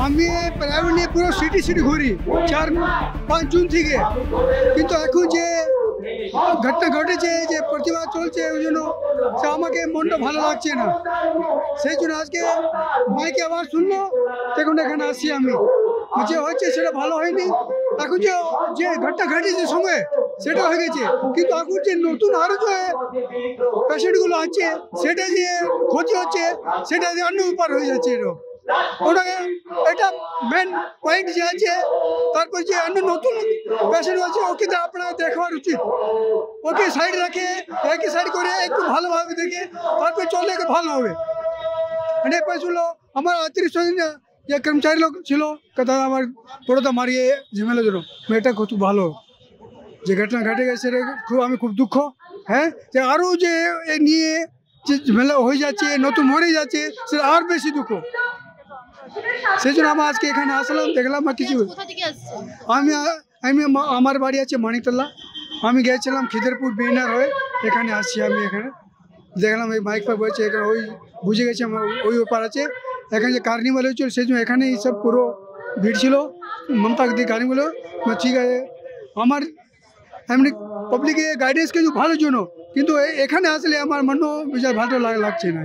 আমি প্রাইভেট নিয়ে পুরো সিটি ঘুরি 4-5 জুন থেকে, কিন্তু এখন যে ঘটনা ঘটেছে, যে প্রতিবাদ চলছে, ওই জন্য আমাকে মনটা ভালো লাগছে না। সেই জন্য আজকে মাইকে আবার শুনলো, তখন এখানে আসছি। আমি যে হচ্ছে সেটা ভালো হয়নি। এখন যে ঘটনা ঘটেছে সঙ্গে সেটা হয়ে গেছে, কিন্তু এখন যে নতুন আরো যে পেশেন্টগুলো আছে, সেটা যে ক্ষতি হচ্ছে, সেটা যে অন্য উপার হয়ে যাচ্ছে। ওটাকে এটা মেন পয়েন্ট যে আছে। তারপর যে অন্য নতুন পেশেন্ট আছে, ওকে তো আপনার দেখার উচিত। ওকে সাইড রাখে, একই সাইড করে একটু ভালোভাবে দেখে তারপর চললে ভালো হবে। মানে পেয়েছিল আমার 30 যে কর্মচারী লোক ছিল, কথা আমার পুরোটা মারিয়ে ঝামেলা জন্য। এটা খুব ভালো যে ঘটনা ঘটে গেছে, আমি খুব দুঃখ। হ্যাঁ, যে আরও যে এ নিয়ে যে ঝামেলা হয়ে যাচ্ছে, নতুন মরে যাচ্ছে, সেটা আর বেশি দুঃখ। সেই জন্য আমি আজকে এখানে আসলাম, দেখলাম কিছু। আমি আমার বাড়ি আছে মানিকতলা। আমি গিয়েছিলাম খিদেরপুর বিনার হয়ে এখানে আসছি। আমি এখানে দেখলাম এই মাইক পাক বলছে, এখানে ওই বুঝে গেছে আমার ওই ব্যাপার আছে। এখানে যে কার্নিভাল হয়েছিল, সেই জন্য এখানে সব পুরো ভিড় ছিল। মমতা দি কার্নিভাল, ঠিক আছে। আমার এমনি পাবলিকে গাইডেন্স কিছু ভালোর জন্য, কিন্তু এখানে আসলে আমার মনও বিশাল ভালো লাগছে না।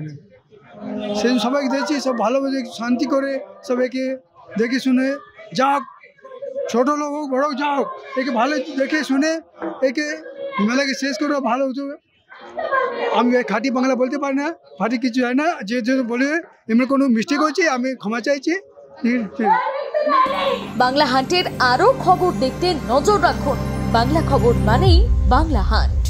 সেই সবাইকে দেখছি, সব ভালোভাবে শান্তি করে সবাইকে দেখে শুনে যাক, ছোট লোক হোক বড় হোক, যা হোক, একে ভালো দেখে শুনে একে মেলাকে শেষ করে ভালো হতো। আমি খাঁটি বাংলা বলতে পারি না, ফাটি কিছু হয় না। যে বলে এমনি কোনো মিস্টেক হচ্ছে, আমি ক্ষমা চাইছি। বাংলা হান্টের আরও খবর দেখতে নজর রাখুন। বাংলা খবর মানেই বাংলা হান্ট।